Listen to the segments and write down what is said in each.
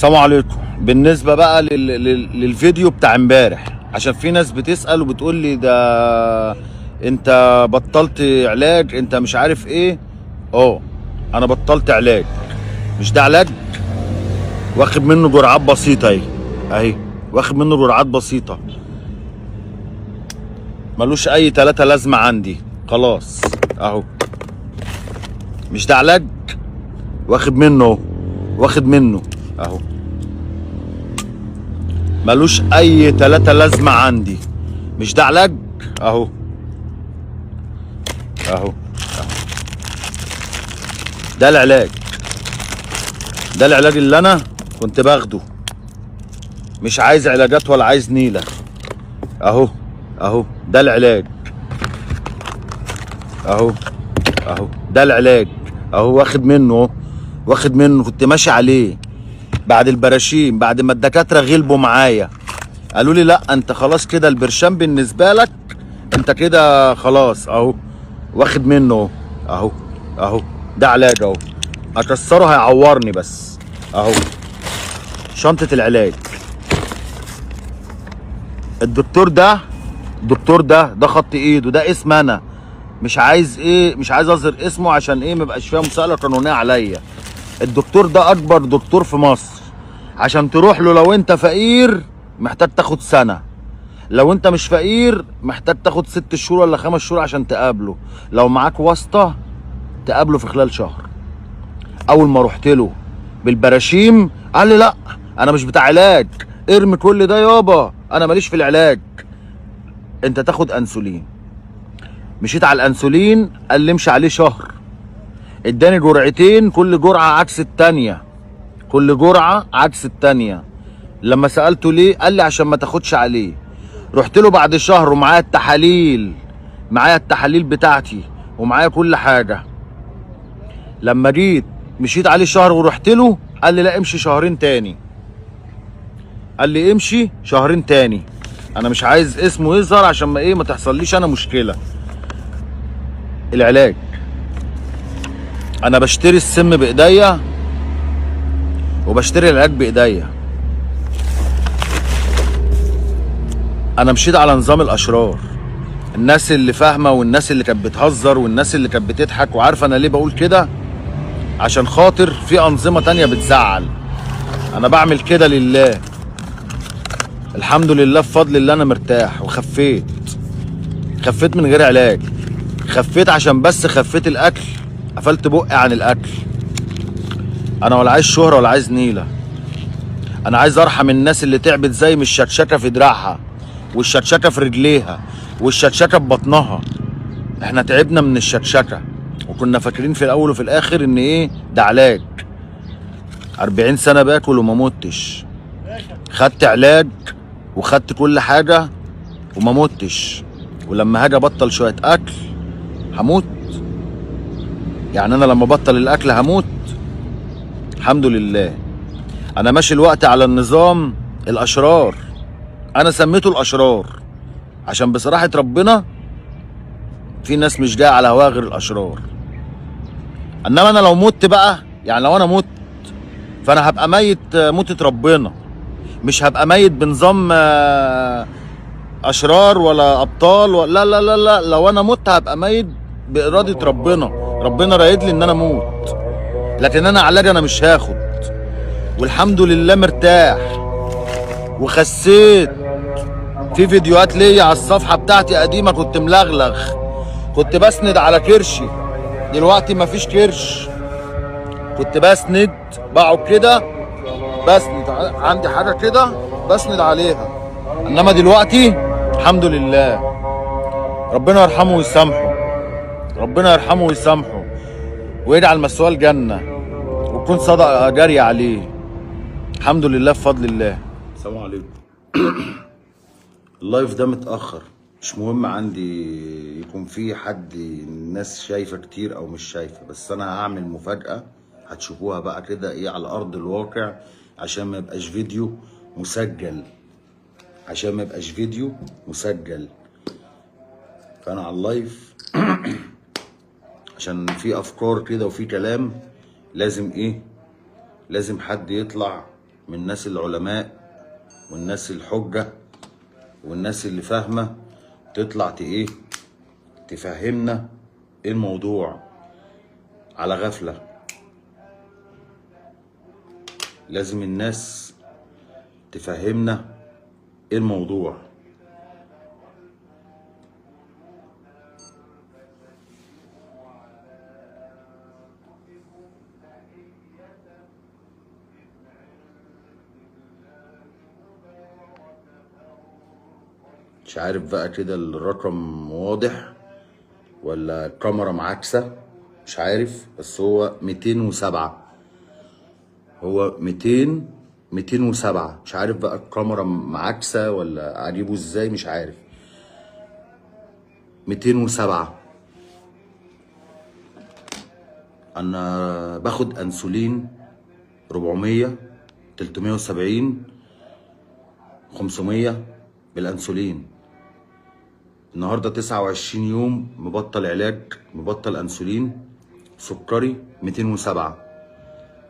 السلام عليكم. بالنسبه بقى للفيديو بتاع امبارح، عشان في ناس بتسال وبتقول لي ده انت بطلت علاج، انت مش عارف ايه. انا بطلت علاج. مش ده علاج؟ واخد منه جرعات بسيطه اهي واخد منه جرعات بسيطه، ملوش اي تلاتة لازمه عندي. خلاص اهو. مش ده علاج؟ واخد منه اهو، ملوش اي تلاتة لازمة عندي. مش ده علاج؟ اهو اهو. ده العلاج اللي انا كنت باخده. مش عايز علاجات ولا عايز نيلة. اهو ده العلاج اهو ده العلاج اهو. واخد منه كنت ماشي عليه بعد البراشيم، بعد ما الدكاترة غلبوا معايا قالوا لي لا انت خلاص كده البرشام بالنسبه لك انت كده خلاص. اهو واخد منه اهو ده علاج اهو. اكسره هيعورني بس اهو. شنطه العلاج. الدكتور ده خط ايده، ده اسم انا. مش عايز اظهر اسمه عشان ما يبقاش فيها مساءله قانونيه عليا. الدكتور ده اكبر دكتور في مصر. عشان تروح له لو انت فقير محتاج تاخد سنه، لو انت مش فقير محتاج تاخد 6 شهور ولا 5 شهور عشان تقابله. لو معاك واسطة تقابله في خلال شهر. اول ما رحت له بالبراشيم قال لي لا انا مش بتاع علاج، ارمي كل ده يابا، انا ماليش في العلاج، انت تاخد انسولين. مشيت على الانسولين، قال لي امشي عليه شهر. اداني جرعتين، كل جرعة عكس التانية. لما سألته ليه قال لي عشان ما تاخدش عليه. رحت له بعد شهر ومعايا التحاليل بتاعتي ومعايا كل حاجه. لما جيت مشيت عليه شهر ورحت له قال لي لا امشي شهرين تاني. انا مش عايز اسمه يظهر عشان ما تحصليش انا مشكله. العلاج انا بشتري السم بايديا وبشتري العلاج بايديا. انا مشيت على نظام الاشرار. الناس اللي فاهمه والناس اللي كانت بتهزر والناس اللي كانت بتضحك وعارفه انا ليه بقول كده، عشان خاطر في انظمه تانية بتزعل. انا بعمل كده لله. الحمد لله بفضل الله انا مرتاح وخفيت من غير علاج. خفيت عشان بس خفيت الاكل، قفلت بقي عن الاكل. انا ولا عايز شهره ولا عايز نيله. انا عايز ارحم الناس اللي تعبت زي مش الشكشكه في دراعها والشكشكه في رجليها والشكشكه في بطنها. احنا تعبنا من الشكشكه وكنا فاكرين في الاول وفي الاخر ان ده علاج. 40 سنه باكل وما متش. خدت علاج وخدت كل حاجه وما متش. ولما هاجي ابطل شويه اكل هموت. يعني انا لما ابطل الاكل هموت؟ الحمد لله. انا ماشي الوقت على النظام الاشرار. انا سميته الاشرار عشان بصراحه ربنا في ناس مش جايه على هواها غير الاشرار. انما انا لو مت بقى، يعني لو انا مت فانا هبقى ميت موتة ربنا، مش هبقى ميت بنظام اشرار ولا ابطال لا لا لا لا. لو انا مت هبقى ميت بارادة ربنا رايد لي ان انا اموت. لكن انا علاج انا مش هاخد. والحمد لله مرتاح وخسيت. في فيديوهات ليا على الصفحه بتاعتي قديمه كنت ملغلغ، كنت بسند على كرشي. دلوقتي مفيش كرش، كنت بسند بقعد كده بسند، عندي حاجه كده بسند عليها. انما دلوقتي الحمد لله. ربنا يرحمه ويسامحه ويجعل مسواه الجنه وتكون صدقه جاريه عليه. الحمد لله بفضل الله. السلام عليكم. اللايف ده متاخر، مش مهم عندي يكون في حد الناس شايفه كتير او مش شايفه، بس انا هعمل مفاجاه هتشوفوها بقى كده على ارض الواقع، عشان ما يبقاش فيديو مسجل. فانا على اللايف عشان في افكار كده وفي كلام لازم لازم حد يطلع من الناس العلماء والناس الحجة والناس اللي فاهمة تطلع ايه تفهمنا ايه الموضوع على غفلة. لازم الناس تفهمنا ايه الموضوع. مش عارف بقى كده الرقم واضح ولا الكاميرا معاكسة، مش عارف، بس هو 207. هو 207. مش عارف بقى الكاميرا معاكسة ولا اجيبه ازاي، مش عارف. 207. انا باخد انسولين 400 370 500 بالانسولين. النهارده 29 يوم مبطل علاج، مبطل انسولين. سكري 207.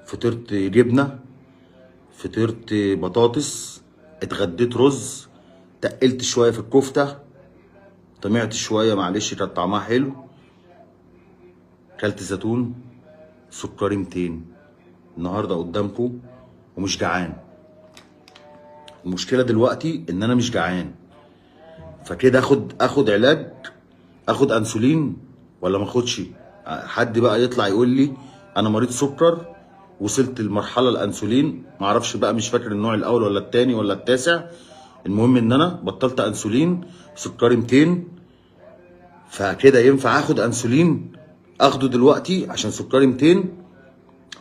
فطرت جبنه، فطرت بطاطس، اتغديت رز، تقلت شويه في الكفته، طمعت شويه معلش كانت طعمها حلو، كلت زيتون. سكري 200 النهارده قدامكم ومش جعان. المشكله دلوقتي ان انا مش جعان، فكده اخد علاج، اخد انسولين ولا ما اخدش؟ حد بقى يطلع يقول لي انا مريض سكر وصلت لمرحله الانسولين، ما اعرفش بقى، مش فاكر النوع الاول ولا الثاني ولا التاسع. المهم ان انا بطلت انسولين، سكري 200. فكده ينفع اخد انسولين اخده دلوقتي عشان سكري 200،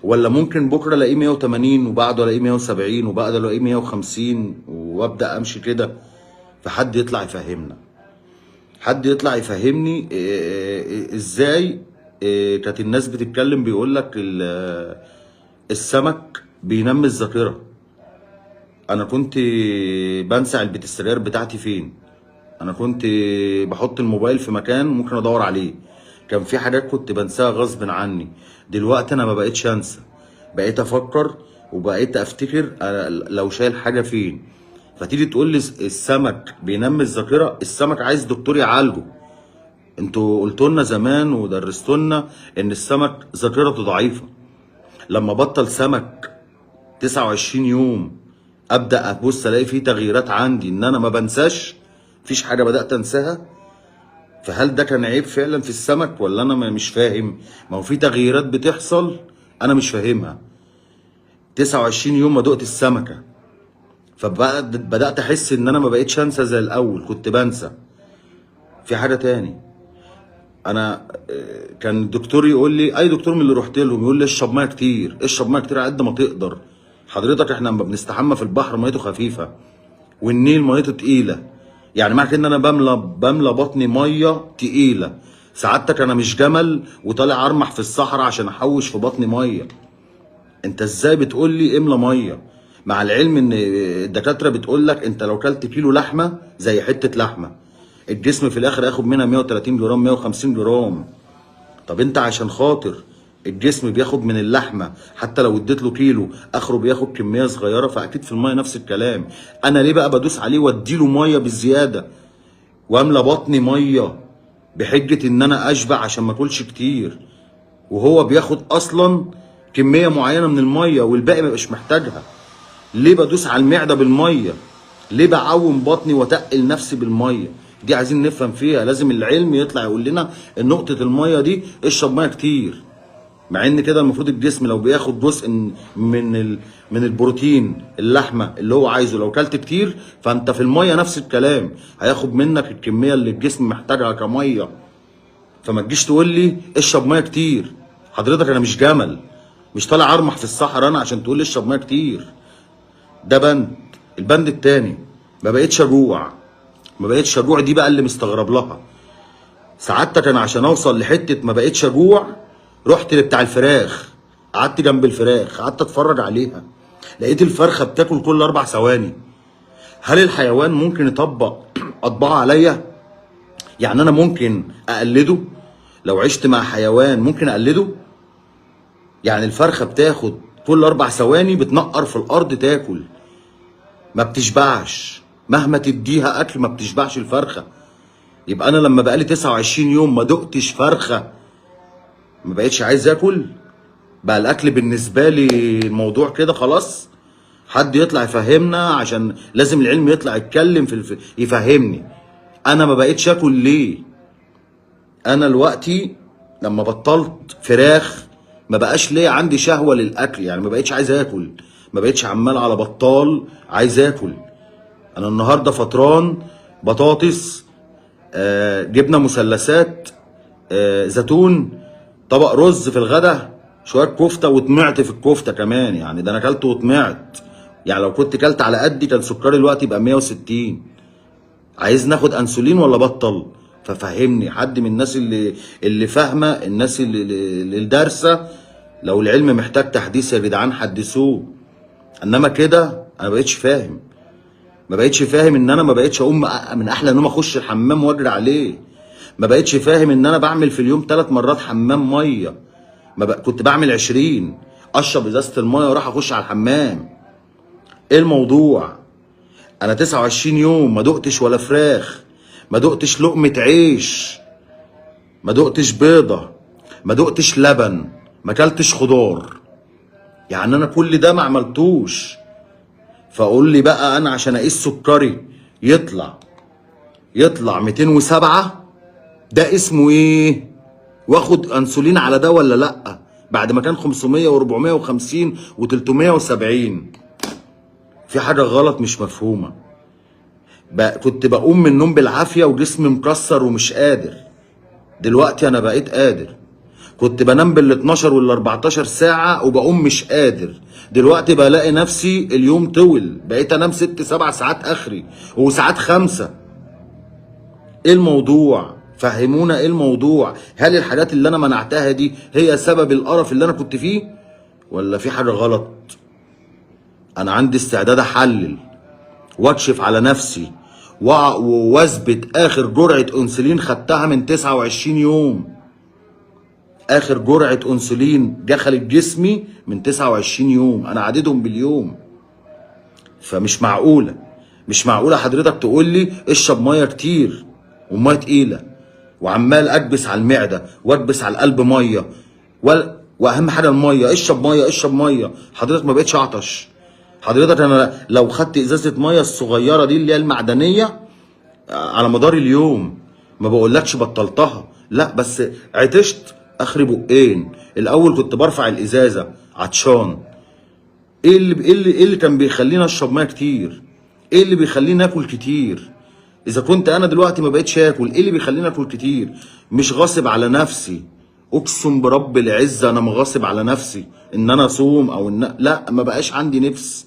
ولا ممكن بكره الاقيه 180 وبعده الاقيه 170 وبعده الاقيه 150 وابدا امشي كده؟ فحد يطلع يفهمنا، حد يطلع يفهمني ازاي. كانت الناس بتتكلم بيقول لك السمك بينمي الذاكره. انا كنت بنسى علبه السجاير بتاعتي فين، انا كنت بحط الموبايل في مكان ممكن ادور عليه، كان في حاجات كنت بنساها غصب عني. دلوقتي انا ما بقيتش انسى، بقيت افكر وبقيت افتكر أنا لو شايل حاجه فين. فتيجي تقول لي السمك بينمي الذاكره، السمك عايز دكتور يعالجه. انتوا قلتوا لنا زمان ودرستوا لنا ان السمك ذاكرته ضعيفه. لما بطل سمك 29 يوم ابدا ابص الاقي فيه تغييرات عندي، ان انا ما بنساش، مفيش حاجه بدات انساها. فهل ده كان عيب فعلا في السمك ولا انا مش فاهم؟ ما هو في تغييرات بتحصل انا مش فاهمها. 29 يوم ما دقت السمكه، فبدات احس ان انا ما بقتش انسى زي الاول، كنت بنسى. في حاجه تاني، انا كان الدكتور يقول لي، اي دكتور من اللي رحت لهم يقول لي اشرب ميه كتير، اشرب ميه كتير على قد ما تقدر. حضرتك احنا لما بنستحمى في البحر ميته خفيفه والنيل ميته تقيله، يعني معنى كده ان انا بملى بطني ميه تقيله. سعادتك انا مش جمل وطالع ارمح في الصحراء عشان احوش في بطني ميه. انت ازاي بتقول لي املى ميه؟ مع العلم ان الدكاتره بتقول لك انت لو كلت كيلو لحمه زي حته لحمه، الجسم في الاخر هياخد منها 130 جرام 150 جرام. طب انت عشان خاطر الجسم بياخد من اللحمه حتى لو اديت له كيلو اخره بياخد كميه صغيره، فاكيد في الميه نفس الكلام. انا ليه بقى بدوس عليه واديله ميه بالزياده واملى بطني ميه بحجه ان انا اشبع عشان ما اكلش كتير، وهو بياخد اصلا كميه معينه من الميه والباقي ما بيبقاش محتاجها؟ ليه بدوس على المعده بالميه؟ ليه بعوم بطني واتقل نفسي بالميه؟ دي عايزين نفهم فيها. لازم العلم يطلع يقول لنا ان نقطه الميه دي اشرب ميه كتير، مع ان كده المفروض الجسم لو بياخد جزء من البروتين اللحمه اللي هو عايزه، لو كلت كتير فانت في الميه نفس الكلام هياخد منك الكميه اللي الجسم محتاجها كميه. فما تجيش تقول لي اشرب ميه كتير. حضرتك انا مش جمل، مش طالع ارمح في الصحراء انا عشان تقول لي اشرب ميه كتير. ده بند. البند التاني، ما بقتش اجوع. ما بقتش اجوع دي بقى اللي مستغرب لها. سعادتك انا عشان اوصل لحته ما بقتش اجوع رحت لبتاع الفراخ، قعدت جنب الفراخ قعدت اتفرج عليها، لقيت الفرخه بتاكل كل 4 ثواني. هل الحيوان ممكن يطبق اطباعه عليا؟ يعني انا ممكن اقلده؟ لو عشت مع حيوان ممكن اقلده؟ يعني الفرخه بتاخد كل 4 ثواني بتنقر في الارض تاكل، ما بتشبعش، مهما تديها اكل ما بتشبعش الفرخه. يبقى انا لما بقالي 29 يوم ما دقتش فرخه ما بقيتش عايز اكل؟ بقى الاكل بالنسبه لي الموضوع كده خلاص؟ حد يطلع يفهمنا، عشان لازم العلم يطلع يتكلم يفهمني انا ما بقيتش اكل ليه. انا دلوقتي لما بطلت فراخ ما بقاش ليه عندي شهوه للاكل، يعني ما بقيتش عايز اكل، ما بقيتش عمال على بطال عايز اكل. انا النهارده فطران بطاطس، جبنه مثلثات، زيتون، طبق رز في الغدا، شويه كفته، وطمعت في الكفته كمان، يعني ده انا اكلت وطمعت. يعني لو كنت كلت على قدي كان سكري دلوقتي يبقى 160. عايز ناخد انسولين ولا بطل؟ ففهمني حد من الناس اللي فاهمه، الناس اللي دارسه. لو العلم محتاج تحديث يا جدعان حدثوه، انما كده انا مبقتش فاهم. ما بقتش فاهم ان انا ما بقتش اقوم من احلى نوم اخش الحمام واجري عليه. ما بقتش فاهم ان انا بعمل في اليوم 3 مرات حمام ميه. كنت بعمل 20، اشرب ازازه الميه واروح اخش على الحمام. ايه الموضوع؟ انا 29 يوم ما دقتش ولا فراخ، ما دقتش لقمه عيش، ما دقتش بيضه، ما دقتش لبن، ما اكلتش خضار. يعني انا كل ده ما عملتوش. فقول لي بقى انا عشان اقيس سكري يطلع 207، ده اسمه ايه؟ واخد انسولين على ده ولا لا؟ بعد ما كان 500 و450 و370. في حاجه غلط مش مفهومه. كنت بقوم من النوم بالعافيه وجسمي مكسر ومش قادر، دلوقتي انا بقيت قادر. كنت بنام بال 12 وال 14 ساعه وبقوم مش قادر، دلوقتي بلاقي نفسي اليوم طول، بقيت انام 6 7 ساعات اخري، وساعات 5. ايه الموضوع؟ فهمونا ايه الموضوع؟ هل الحاجات اللي انا منعتها دي هي سبب القرف اللي انا كنت فيه، ولا في حاجه غلط؟ انا عندي استعداد احلل واكشف على نفسي واثبت اخر جرعه انسولين خدتها من 29 يوم. اخر جرعه انسولين دخلت جسمي من 29 يوم، انا عددهم باليوم. فمش معقوله، مش معقوله حضرتك تقول لي اشرب ميه كتير وميه تقيله، وعمال اكبس على المعده واكبس على القلب ميه، واهم حاجه الميه، اشرب ميه اشرب ميه. حضرتك ما بقتش اعطش. حضرتك انا لو خدت ازازه ميه الصغيره دي اللي هي المعدنيه على مدار اليوم، ما بقولكش بطلتها، لا، بس عطشت اخري بقين. الاول كنت برفع الازازه عطشان. ايه اللي كان بيخليني اشرب ميه كتير؟ ايه اللي بيخليني اكل كتير؟ اذا كنت انا دلوقتي ما بقتش اكل، ايه اللي بيخليني اكل كتير؟ مش غاصب على نفسي، اقسم برب العزه انا مغاصب على نفسي ان انا اصوم او لا، ما بقاش عندي نفس.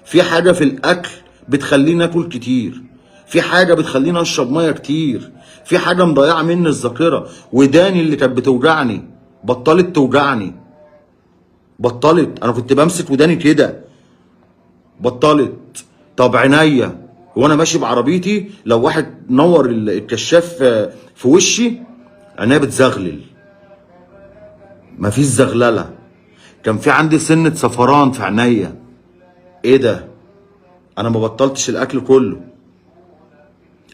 في حاجه في الاكل بتخليني اكل كتير، في حاجه بتخليني اشرب ميه كتير، في حاجه مضيعه مني الذاكره. وداني اللي كانت بتوجعني بطلت توجعني، بطلت. انا كنت بمسك وداني كده، بطلت. طب عينيا وانا ماشي بعربيتي لو واحد نور الكشاف في وشي عينيا بتزغلل، مفيش زغلله. كان في عندي سنه صفران في عينيا. ايه ده؟ انا ما بطلتش الاكل كله.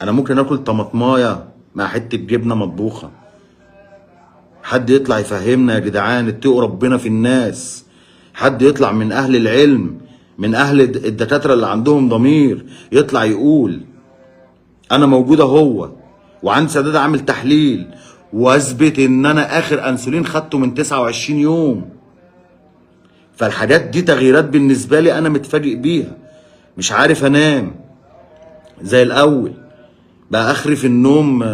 انا ممكن اكل طماطمايه مع حته جبنه مطبوخه. حد يطلع يفهمنا يا جدعان، اتقوا ربنا في الناس. حد يطلع من اهل العلم، من اهل الدكاتره اللي عندهم ضمير، يطلع يقول انا موجود اهو وعندي سداد اعمل تحليل واثبت ان انا اخر انسولين خدته من 29 يوم. فالحاجات دي تغييرات بالنسبه لي انا متفاجئ بيها. مش عارف انام زي الاول، بقى اخري في النوم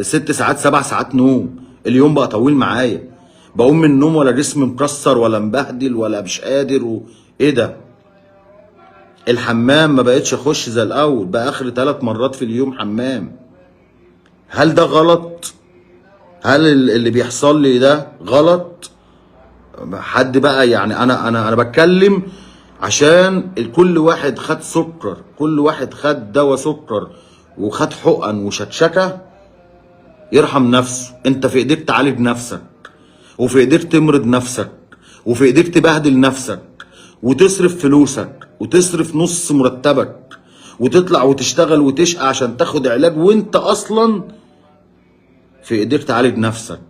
6 ساعات 7 ساعات نوم. اليوم بقى طويل معايا، بقوم من النوم ولا جسمي مكسر ولا مبهدل ولا مش قادر ايه ده؟ الحمام ما بقتش اخش زي الاول، بقى اخري 3 مرات في اليوم حمام. هل ده غلط؟ هل اللي بيحصل لي ده غلط؟ حد بقى يعني انا بتكلم عشان كل واحد خد سكر، كل واحد خد دواء سكر وخد حقن وشكشكه، يرحم نفسه. انت في ايديك تعالج نفسك، وفي ايديك تمرض نفسك، وفي ايديك تبهدل نفسك وتصرف فلوسك وتصرف نص مرتبك وتطلع وتشتغل وتشقى عشان تاخد علاج، وانت اصلا في ايديك تعالج نفسك.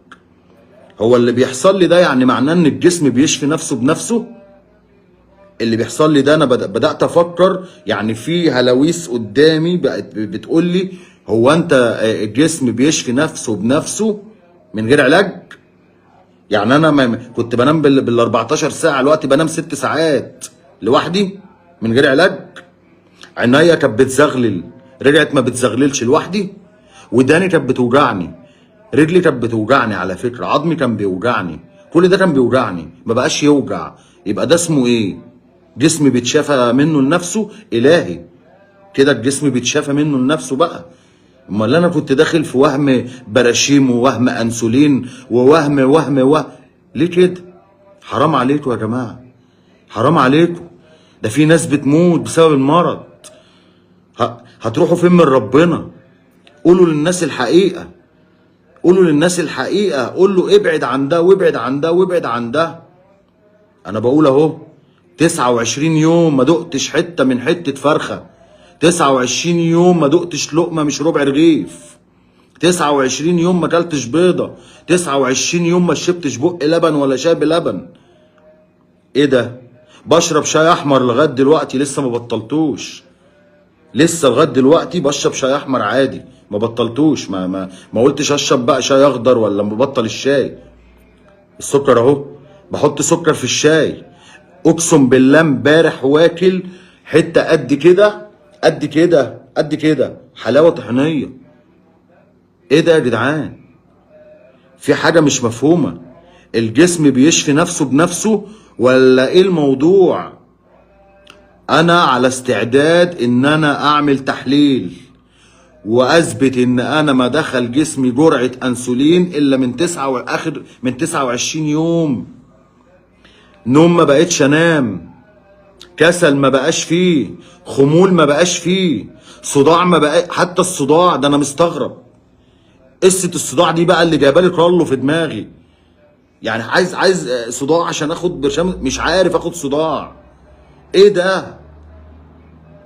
هو اللي بيحصل لي ده يعني معناه ان الجسم بيشفي نفسه بنفسه؟ اللي بيحصل لي ده انا بدات افكر، يعني في هلاويس قدامي بقت بتقول لي هو انت الجسم بيشفي نفسه بنفسه من غير علاج؟ يعني انا كنت بنام بال 14 ساعه، دلوقتي بنام 6 ساعات لوحدي من غير علاج. عينيا كانت بتزغلل، رجعت ما بتزغللش لوحدي. وداني كانت بتوجعني، رجلي كانت بتوجعني، على فكره عظمي كان بيوجعني، كل ده كان بيوجعني، ما بقاش يوجع. يبقى ده اسمه ايه؟ جسم بيتشافى منه لنفسه؟ الهي كده الجسم بيتشافى منه لنفسه بقى. امال انا كنت داخل في وهم براشيم ووهم انسولين ووهم ليه كده؟ حرام عليكم يا جماعه، حرام عليكم. ده في ناس بتموت بسبب المرض. هتروحوا فين من ربنا؟ قولوا للناس الحقيقه، قولوا للناس الحقيقه، قول له ابعد عن ده وابعد عن ده وابعد عن ده. انا بقول اهو 29 يوم ما دقتش حته من حته فرخه، 29 يوم ما دقتش لقمه مش ربع رغيف، 29 يوم ما اكلتش بيضه، 29 يوم ما شربتش بق لبن ولا شاي بلبن. ايه ده؟ بشرب شاي احمر لغايه دلوقتي لسه ما بطلتوش، لسه لغايه دلوقتي بشرب شاي احمر عادي ما بطلتوش. ما قلتش اشرب بقى شاي اخضر ولا مبطل الشاي. السكر اهو بحط سكر في الشاي. اقسم بالله امبارح واكل حته قد كده قد كده قد كده حلاوه طحينيه. ايه ده يا جدعان؟ في حاجه مش مفهومه. الجسم بيشفي نفسه بنفسه ولا ايه الموضوع؟ انا على استعداد ان انا اعمل تحليل واثبت ان انا ما دخل جسمي جرعه انسولين الا من 29 يوم. نوم ما بقتش انام، كسل ما بقاش فيه، خمول ما بقاش فيه، صداع ما بقى، حتى الصداع ده انا مستغرب. قصه الصداع دي بقى اللي جايبالي كرولو في دماغي. يعني عايز صداع عشان اخد برشام، مش عارف اخد صداع. ايه ده؟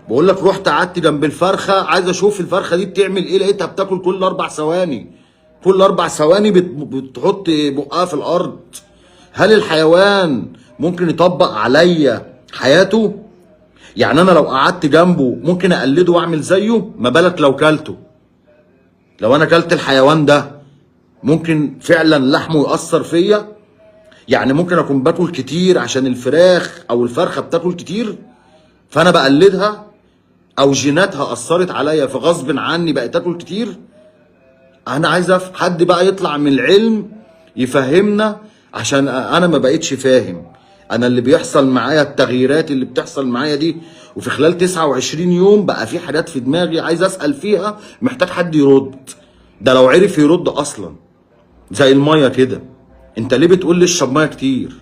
بقول لك رحت قعدت جنب الفرخه عايز اشوف الفرخه دي بتعمل ايه، لقيتها بتاكل كل 4 ثواني، كل 4 ثواني بتحط بقها في الارض. هل الحيوان ممكن يطبق عليا حياته؟ يعني انا لو قعدت جنبه ممكن اقلده واعمل زيه، ما بالك لو كلته؟ لو انا كلت الحيوان ده ممكن فعلا لحمه يأثر فيا؟ يعني ممكن اكون باكل كتير عشان الفراخ او الفرخه بتاكل كتير فانا بقلدها، او جيناتها اثرت عليا فغصب عني بقيت اكل كتير. انا عايز حد بقى يطلع من العلم يفهمنا، عشان انا ما بقيتش فاهم. انا اللي بيحصل معايا، التغييرات اللي بتحصل معايا دي، وفي خلال 29 يوم بقى في حاجات في دماغي عايز اسال فيها، محتاج حد يرد. ده لو عرف يرد اصلا. زي الميه كده، انت ليه بتقول لي اشرب ميه كتير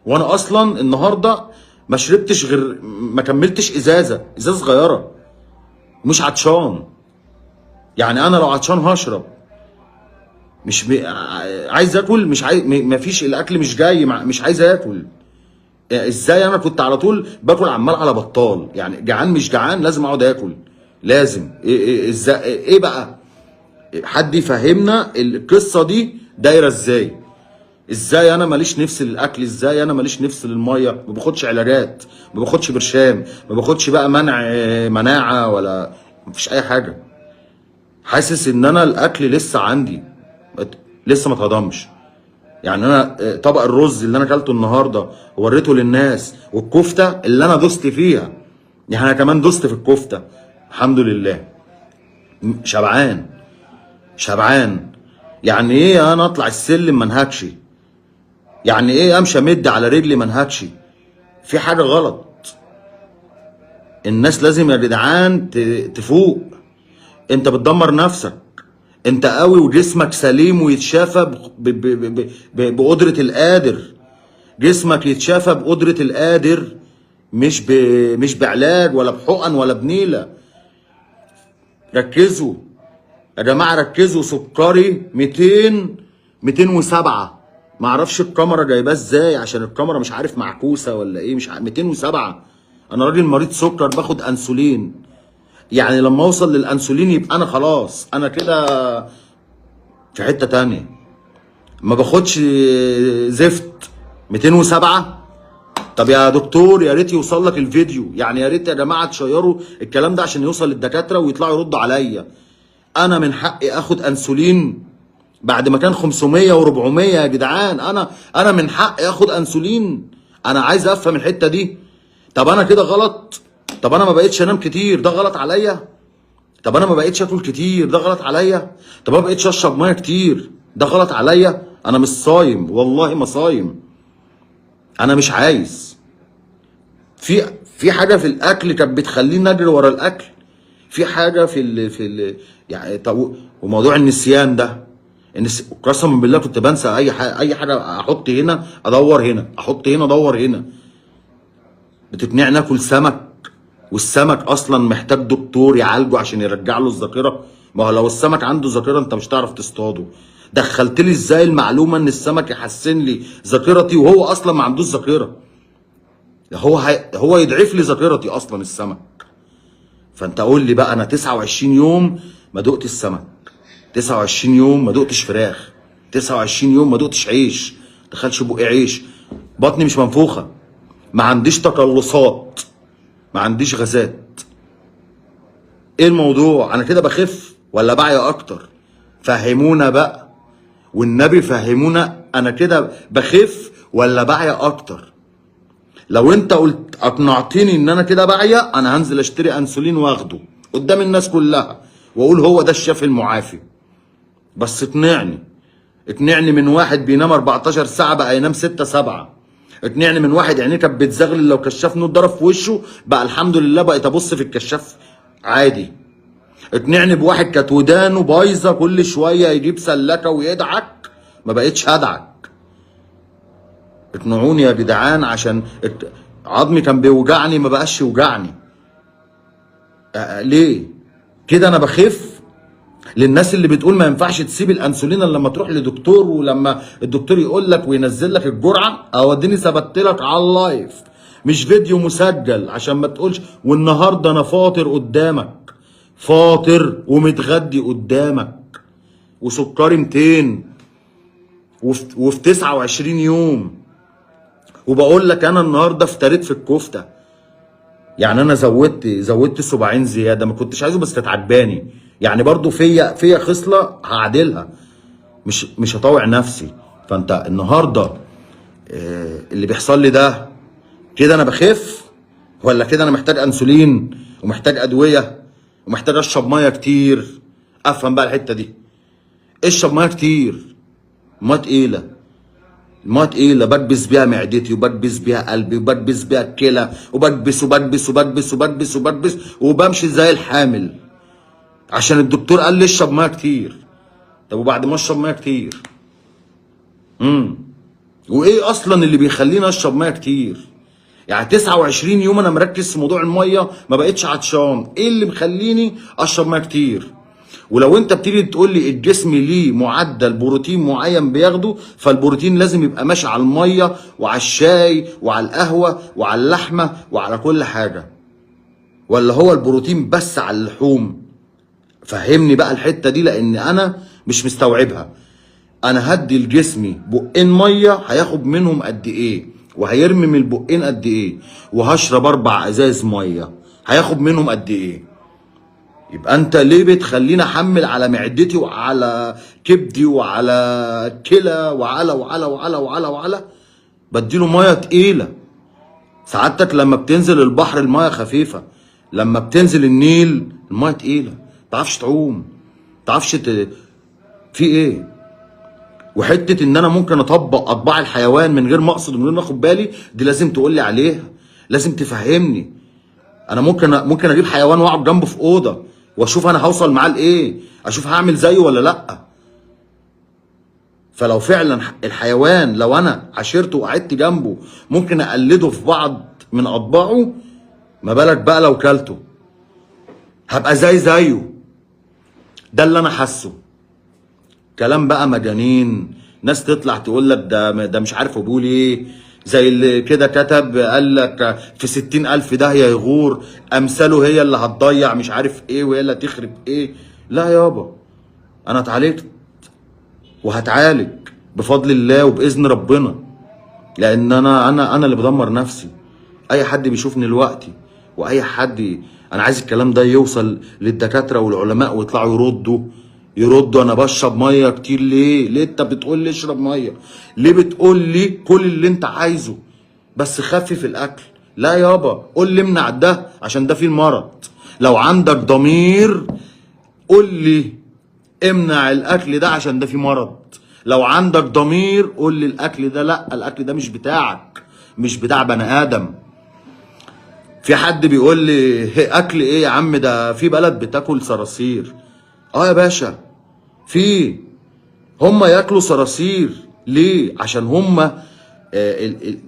وانا اصلا النهارده ما شربتش غير، ما كملتش ازازه صغيره، مش عطشان. يعني انا لو عطشان هشرب، مش عايز اكل، مش عايز، مفيش الاكل مش جاي، مش عايز اكل. ازاي انا كنت على طول باكل عمال على بطال؟ يعني جعان مش جعان لازم اقعد اكل، لازم. ازاي؟ ايه بقى؟ حد يفهمنا القصه دي دايره ازاي؟ ازاي انا ماليش نفس للاكل؟ ازاي انا ماليش نفس للميه؟ ما باخدش علاجات، ما باخدش برشام، ما باخدش بقى مناعه ولا مفيش اي حاجه. حاسس ان انا الاكل لسه عندي، لسه ما اتهضمش. يعني انا طبق الرز اللي انا اكلته النهارده وريته للناس، والكفته اللي انا دوست فيها، يعني انا كمان دوست في الكفته الحمد لله. شبعان شبعان. يعني ايه انا اطلع السلم ما انهكش؟ يعني ايه امشي امد على رجلي ما انهكش؟ في حاجه غلط. الناس لازم يا جدعان تفوق. انت بتدمر نفسك. انت قوي وجسمك سليم ويتشافى بقدرة القادر. جسمك يتشافى بقدرة القادر، مش بعلاج ولا بحقن ولا بنيلة. ركزوا يا جماعة، ركزوا. سكري 207، ما اعرفش الكاميرا جايباه ازاي، عشان الكاميرا مش عارف معكوسه ولا ايه، مش 207. انا راجل مريض سكر باخد انسولين، يعني لما اوصل للانسولين يبقى انا خلاص انا كده في حته تانية. ما باخدش زفت 207. طب يا دكتور يا ريت يوصل لك الفيديو، يعني يا ريت يا جماعه تشيروا الكلام ده عشان يوصل للدكاتره ويطلعوا يردوا عليا. انا من حقي اخد انسولين بعد ما كان 500 و400 يا جدعان؟ انا من حقي اخد انسولين؟ انا عايز افهم الحته دي. طب انا كده غلط؟ طب انا ما بقتش انام كتير، ده غلط عليا؟ طب انا ما بقتش اكل كتير، ده غلط عليا؟ طب انا ما بقتش اشرب ميه كتير، ده غلط عليا؟ انا مش صايم، والله ما صايم، انا مش عايز. في حاجه في الاكل كانت بتخليني اجري ورا الاكل، في حاجه يعني طب وموضوع النسيان ده، قسما بالله كنت بنسى اي حاجه، احط هنا ادور هنا، احط هنا ادور هنا. بتقنعني ناكل سمك، والسمك اصلا محتاج دكتور يعالجه عشان يرجع له الذاكره. ما هو لو السمك عنده ذاكره انت مش هتعرف تصطاده. دخلت لي ازاي المعلومه ان السمك يحسن لي ذاكرتي وهو اصلا ما عندوش ذاكره؟ هو يضعف لي ذاكرتي اصلا السمك. فانت قول لي بقى، انا 29 يوم ما دقتش السمك، 29 يوم ما دقتش فراخ، 29 يوم ما دقتش عيش، دخلش بقي عيش، بطني مش منفوخه، ما عنديش تقلصات، ما عنديش غازات. ايه الموضوع؟ انا كده بخف ولا بعيا اكتر؟ فهمونا بقى والنبي، فهمونا، انا كده بخف ولا بعيا اكتر؟ لو انت قلت اقنعتني ان انا كده بعيا، انا هنزل اشتري انسولين واخده قدام الناس كلها واقول هو ده الشافي المعافي. بس اقنعني من واحد بينام 14 ساعه بقى ينام 6 7. اقنعني من واحد عينيه كانت بتزغلل لو كشاف نور ضرب في وشه بقى الحمد لله بقيت ابص في الكشاف عادي. اقنعني بواحد كانت ودانه بايظه كل شويه يجيب سلكه ويدعك ما بقتش هدعك. اقنعوني يا جدعان، عشان عظمي كان بيوجعني ما بقاش يوجعني. ليه كده انا بخف؟ للناس اللي بتقول ما ينفعش تسيب الانسولين الا لما تروح لدكتور، ولما الدكتور يقول لك وينزل لك الجرعه، اوديني ثبت لك على اللايف مش فيديو مسجل عشان ما تقولش. والنهارده انا فاطر قدامك، فاطر ومتغدي قدامك، وسكري 200 وفي 29 يوم، وبقول لك انا النهارده افتريت في الكفته. يعني انا زودت سباعين زياده، ما كنتش عايزه بس كانت عجباني. يعني برضو فيا خصله هعدلها، مش هطوع نفسي. فانت النهارده اللي بيحصل لي ده كده انا بخف، ولا كده انا محتاج انسولين ومحتاج ادويه ومحتاج اشرب ميه كتير؟ افهم بقى الحته دي. اشرب ميه كتير، ميه تقيله، الميه تقيله بكبس بيها معدتي وبكبس بيها قلبي وبكبس بيها الكلى، وبكبس وبكبس وبكبس وبكبس وبكبس وبمشي زي الحامل، عشان الدكتور قال لي اشرب ميه كتير. طب وبعد ما اشرب ميه كتير وايه اصلا اللي بيخليني اشرب ميه كتير؟ يعني 29 يوم انا مركز في موضوع الميه، ما بقتش عطشان، ايه اللي مخليني اشرب ميه كتير؟ ولو انت بتيجي تقول لي الجسم ليه معدل بروتين معين بياخده، فالبروتين لازم يبقى ماشي على الميه وعلى الشاي وعلى القهوه وعلى اللحمه وعلى كل حاجه، ولا هو البروتين بس على اللحوم؟ فهمني بقى الحته دي لان انا مش مستوعبها. انا هدي لجسمي بقين ميه هياخد منهم قد ايه، وهيرمي من البقين قد ايه، وهشرب 4 ازاز ميه هياخد منهم قد ايه؟ يبقى انت ليه بتخليني احمل على معدتي وعلى كبدي وعلى كلى وعلى بديله ميه تقيله؟ سعادتك لما بتنزل البحر الميه خفيفه، لما بتنزل النيل الميه تقيله، متعرفش تعوم، متعرفش في ايه؟ وحته ان انا ممكن اطبق اطباع الحيوان من غير ما اقصد ومن غير ما اخد بالي، دي لازم تقول لي عليها، لازم تفهمني. انا ممكن اجيب حيوان واقعد جنبه في اوضه واشوف انا هوصل معاه لايه، اشوف هعمل زيه ولا لا. فلو فعلا الحيوان لو انا عاشرته وقعدت جنبه ممكن اقلده في بعض من اطباعه، ما بالك بقى لو كلته؟ هبقى زيه. ده اللي انا حاسه. كلام بقى مجانين، ناس تطلع تقول لك ده مش عارف هو بيقول ايه، زي اللي كده كتب قال لك في 60,000 ده يغور، امثاله هي اللي هتضيع مش عارف ايه وهي اللي هتخرب ايه. لا يابا، انا اتعالجت وهتعالج بفضل الله وباذن ربنا، لان انا اللي بدمر نفسي. اي حد بيشوفني دلوقتي واي حد، انا عايز الكلام ده يوصل للدكاتره والعلماء ويطلعوا يردوا انا بشرب ميه كتير ليه؟ ليه انت بتقول لي اشرب ميه؟ ليه بتقول لي كل اللي انت عايزه بس خفف الاكل؟ لا يابا، قول لي امنع ده عشان ده فيه المرض. لو عندك ضمير قول لي امنع الاكل ده عشان ده فيه مرض. لو عندك ضمير قول لي الاكل ده لا، الاكل ده مش بتاعك، مش بتاع بني ادم. في حد بيقول لي اكل ايه يا عم؟ ده في بلد بتاكل صراصير. اه يا باشا، في هم ياكلوا صراصير ليه؟ عشان هم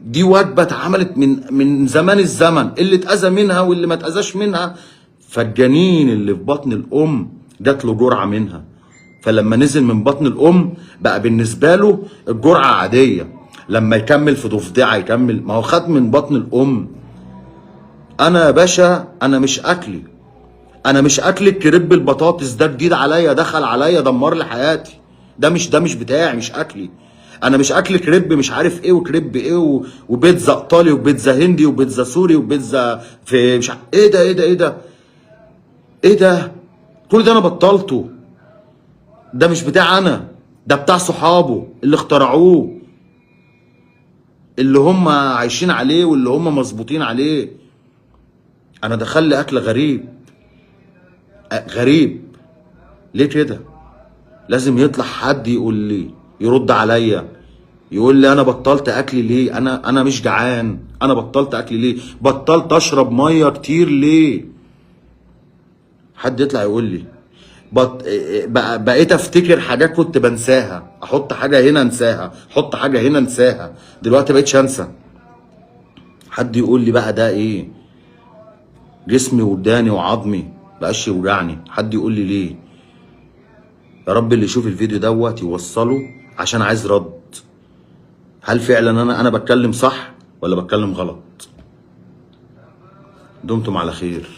دي وجبه اتعملت من زمان الزمن، اللي اتاذى منها واللي ما اتاذاش منها، فالجنين اللي في بطن الام جات له جرعه منها، فلما نزل من بطن الام بقى بالنسبه له الجرعه عاديه، لما يكمل في ضفدعه يكمل، ما هو خد من بطن الام. انا يا باشا انا مش اكل الكريب البطاطس ده جديد عليا، دخل عليا دمر لي حياتي، ده مش بتاعي، مش اكلي. انا مش اكل كريب مش عارف ايه وكريب ايه وبيتزا ايطالي وبيتزا هندي وبيتزا سوري وبيتزا في مش ايه ده ايه ده ايه ده ايه ده، كل ده انا بطلته. ده مش بتاع انا، ده بتاع صحابه اللي اخترعوه، اللي هم عايشين عليه واللي هم مظبوطين عليه. انا دخل لي اكل غريب ليه كده؟ لازم يطلع حد يقول لي، يرد عليا، يقول لي انا بطلت اكلي ليه؟ انا مش جعان، انا بطلت اكلي ليه؟ بطلت اشرب ميه كتير ليه؟ حد يطلع يقول لي. بقيت افتكر حاجات كنت بنساها، احط حاجه هنا انساها، احط حاجه هنا انساها، دلوقتي بقيتش انسى. حد يقول لي بقى ده ايه؟ جسمي وداني وعظمي بقاش يوجعني، حد يقول لي ليه؟ يا رب اللي يشوف الفيديو دوت يوصله، عشان عايز رد. هل فعلا انا بتكلم صح ولا بتكلم غلط؟ دمتم على خير.